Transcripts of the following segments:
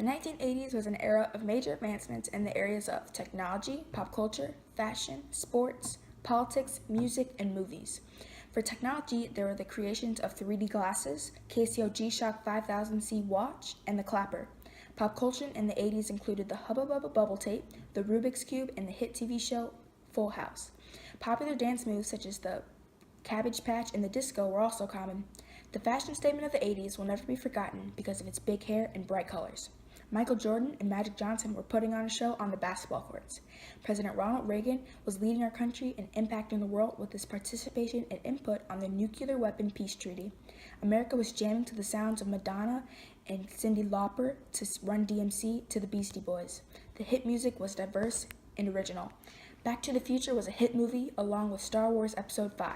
The 1980s was an era of major advancements in the areas of technology, pop culture, fashion, sports, politics, music, and movies. For technology, there were the creations of 3D glasses, Casio G-Shock 5000C watch, and the clapper. Pop culture in the 80s included the Hubba Bubba Bubble Tape, the Rubik's Cube, and the hit TV show Full House. Popular dance moves such as the Cabbage Patch and the disco were also common. The fashion statement of the 80s will never be forgotten because of its big hair and bright colors. Michael Jordan and Magic Johnson were putting on a show on the basketball courts. President Ronald Reagan was leading our country and impacting the world with his participation and input on the nuclear weapon peace treaty. America was jamming to the sounds of Madonna and Cyndi Lauper to Run DMC to the Beastie Boys. The hit music was diverse and original. Back to the Future was a hit movie along with Star Wars Episode 5.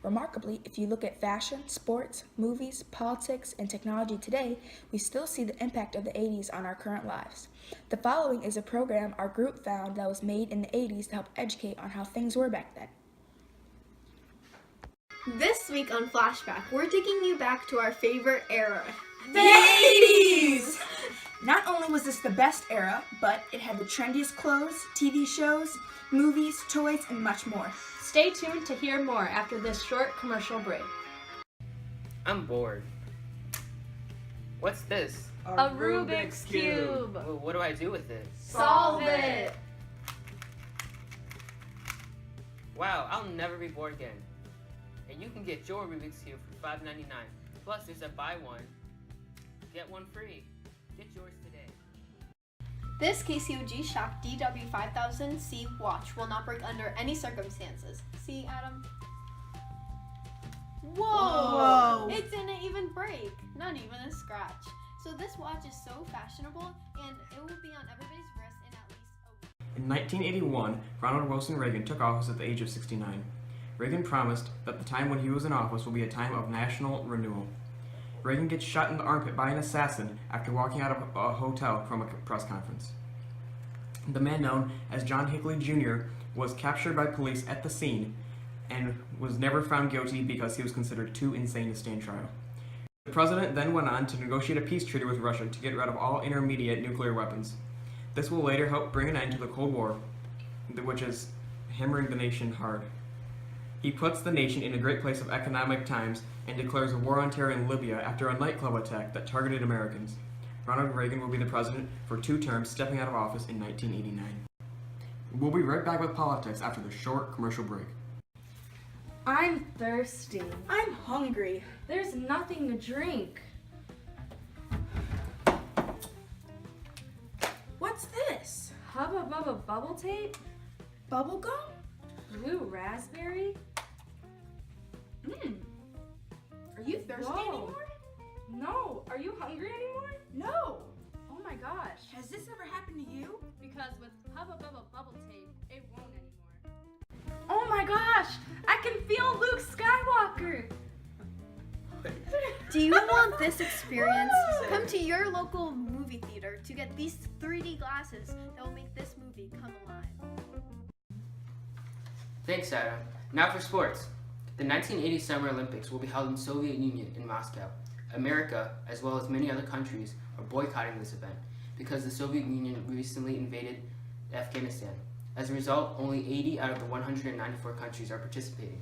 Remarkably, if you look at fashion, sports, movies, politics, and technology today, we still see the impact of the 80s on our current lives. The following is a program our group found that was made in the 80s to help educate on how things were back then. This week on Flashback, we're taking you back to our favorite era, The 80s! Not only was this the best era, but it had the trendiest clothes, TV shows, movies, toys, and much more. Stay tuned to hear more after this short commercial break. I'm bored. What's this? A Rubik's Cube. What do I do with it? Solve it. Wow, I'll never be bored again. And you can get your Rubik's Cube for $5.99. Plus, there's a buy one, get one free. Get yours today. This Casio G-Shock DW5000C watch will not break under any circumstances. See, Adam? Whoa! It didn't even break. Not even a scratch. So this watch is so fashionable, and it will be on everybody's wrist in at least a week. In 1981, Ronald Wilson Reagan took office at the age of 69. Reagan promised that the time when he was in office will be a time of national renewal. Reagan gets shot in the armpit by an assassin after walking out of a hotel from a press conference. The man known as John Hinckley Jr. was captured by police at the scene and was never found guilty because he was considered too insane to stand trial. The president then went on to negotiate a peace treaty with Russia to get rid of all intermediate nuclear weapons. This will later help bring an end to the Cold War, which is hammering the nation hard. He puts the nation in a great place of economic times and declares a war on terror in Libya after a nightclub attack that targeted Americans. Ronald Reagan will be the president for 2 terms, stepping out of office in 1989. We'll be right back with politics after the short commercial break. I'm thirsty. I'm hungry. There's nothing to drink. What's this? Hubba Bubba Bubble Tape? Bubble gum? Blue raspberry? Are you thirsty Whoa. anymore? No. Are you hungry anymore? No. Oh my gosh. Has this ever happened to you? Because with Hubba Bubba Bubble Tape, it won't anymore. Oh my gosh! I can feel Luke Skywalker! Do you want this experience? Come to your local movie theater to get these 3D glasses that will make this movie come alive. Thanks, Adam. Now for sports. The 1980 Summer Olympics will be held in Soviet Union in Moscow. America, as well as many other countries, are boycotting this event because the Soviet Union recently invaded Afghanistan. As a result, only 80 out of the 194 countries are participating.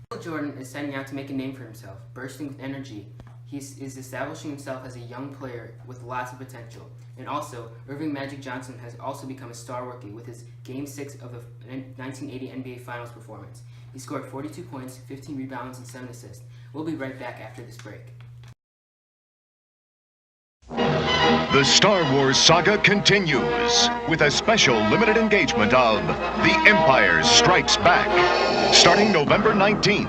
Michael Jordan is setting out to make a name for himself, bursting with energy. He is establishing himself as a young player with lots of potential. And also, Irving Magic Johnson has also become a star rookie with his Game 6 of the 1980 NBA Finals performance. He scored 42 points, 15 rebounds, and 7 assists. We'll be right back after this break. The Star Wars saga continues with a special limited engagement of The Empire Strikes Back, starting November 19th.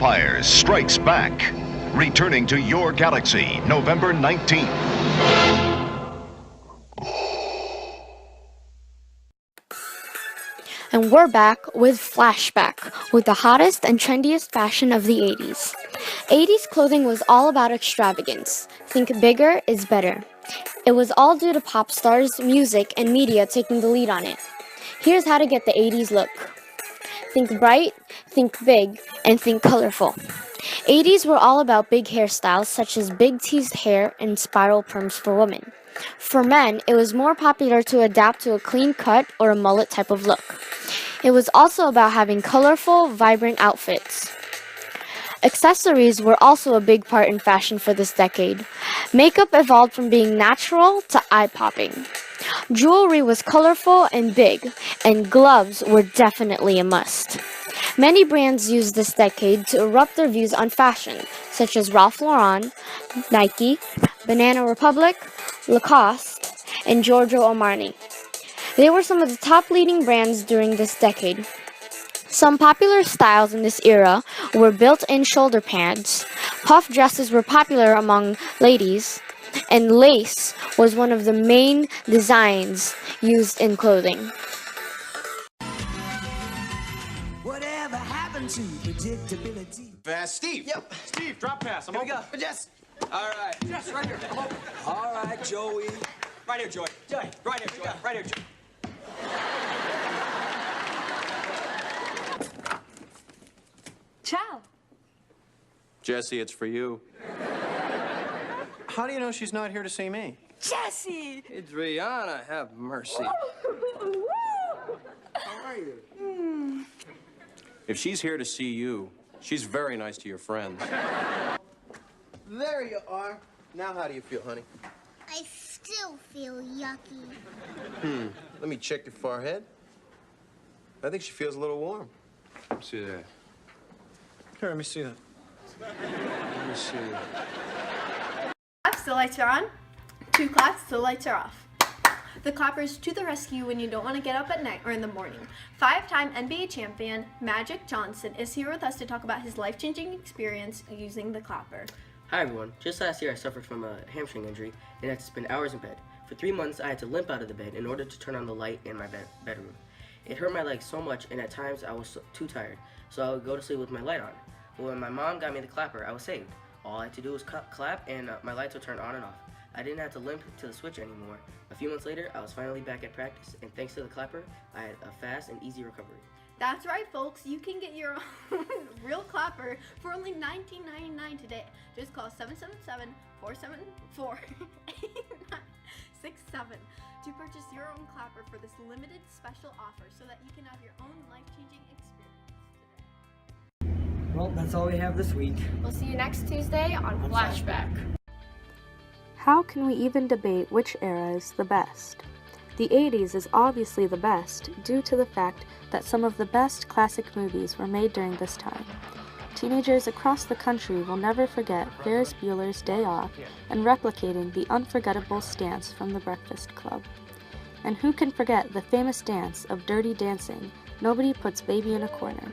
Empire Strikes Back. Returning to your galaxy, November 19th. And we're back with Flashback, with the hottest and trendiest fashion of the 80s. 80s clothing was all about extravagance. Think bigger is better. It was all due to pop stars, music, and media taking the lead on it. Here's how to get the 80s look. Think bright, think big, and think colorful. 80s were all about big hairstyles such as big teased hair and spiral perms for women. For men, it was more popular to adapt to a clean cut or a mullet type of look. It was also about having colorful, vibrant outfits. Accessories were also a big part in fashion for this decade. Makeup evolved from being natural to eye-popping. Jewelry was colorful and big, and gloves were definitely a must. Many brands used this decade to erupt their views on fashion, such as Ralph Lauren, Nike, Banana Republic, Lacoste, and Giorgio Armani. They were some of the top leading brands during this decade. Some popular styles in this era were built-in shoulder pads, puff dresses were popular among ladies, and lace was one of the main designs used in clothing. Whatever happened to predictability? Fast, Steve. Yep. Steve, drop pass. Here we go. Jess. All right. Jess, right here. Come over. All right, Joey. Right here, Joy. Joey. Right here, Joy. Right here, Joy. Ciao. Jesse, it's for you. How do you know she's not here to see me? Jesse! Adriana, have mercy. How are you? If she's here to see you, she's very nice to your friends. There you are. Now how do you feel, honey? I still feel yucky. Let me check your forehead. I think she feels a little warm. Let me see that. Here, let me see that. Let me see that. Claps, the lights are on. 2 claps, the lights are off. The clappers to the rescue when you don't want to get up at night or in the morning. 5-time NBA champion Magic Johnson is here with us to talk about his life-changing experience using the clapper. Hi everyone. Just last year I suffered from a hamstring injury and had to spend hours in bed. For 3 months I had to limp out of the bed in order to turn on the light in my bedroom. It hurt my legs so much and at times I was too tired, so I would go to sleep with my light on. But when my mom got me the clapper, I was saved. All I had to do was clap and my lights would turn on and off. I didn't have to limp to the switch anymore. A few months later, I was finally back at practice, and thanks to the clapper, I had a fast and easy recovery. That's right, folks. You can get your own real clapper for only $19.99 today. Just call 777-474-8967 to purchase your own clapper for this limited special offer so that you can have your own life-changing experience today. Well, that's all we have this week. We'll see you next Tuesday on Flashback. How can we even debate which era is the best? The 80s is obviously the best due to the fact that some of the best classic movies were made during this time. Teenagers across the country will never forget Ferris Bueller's Day Off and replicating the unforgettable stance from The Breakfast Club. And who can forget the famous dance of Dirty Dancing, Nobody Puts Baby in a Corner.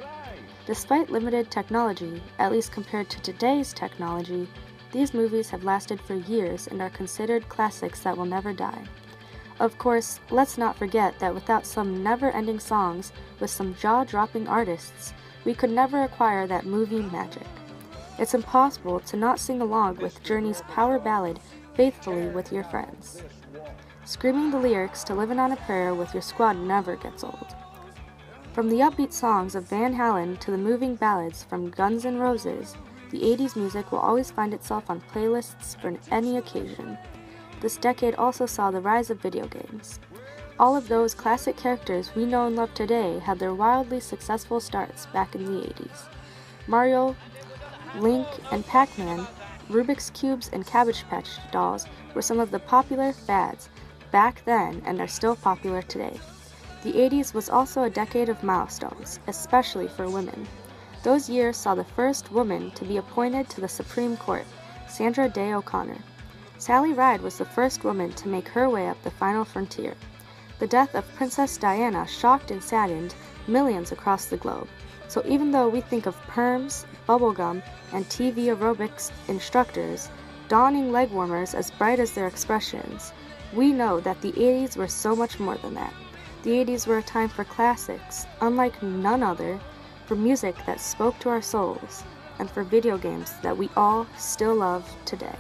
Despite limited technology, at least compared to today's technology, these movies have lasted for years and are considered classics that will never die. Of course, let's not forget that without some never-ending songs with some jaw-dropping artists, we could never acquire that movie magic. It's impossible to not sing along with Journey's power ballad, Faithfully with Your Friends. Screaming the lyrics to Livin' on a Prayer with your squad never gets old. From the upbeat songs of Van Halen to the moving ballads from Guns N' Roses, the 80s music will always find itself on playlists for any occasion. This decade also saw the rise of video games. All of those classic characters we know and love today had their wildly successful starts back in the 80s. Mario, Link, and Pac-Man, Rubik's Cubes, and Cabbage Patch dolls were some of the popular fads back then and are still popular today. The 80s was also a decade of milestones, especially for women. Those years saw the first woman to be appointed to the Supreme Court, Sandra Day O'Connor. Sally Ride was the first woman to make her way up the final frontier. The death of Princess Diana shocked and saddened millions across the globe. So even though we think of perms, bubblegum, and TV aerobics instructors donning leg warmers as bright as their expressions, we know that the 80s were so much more than that. The 80s were a time for classics, unlike none other, for music that spoke to our souls, and for video games that we all still love today.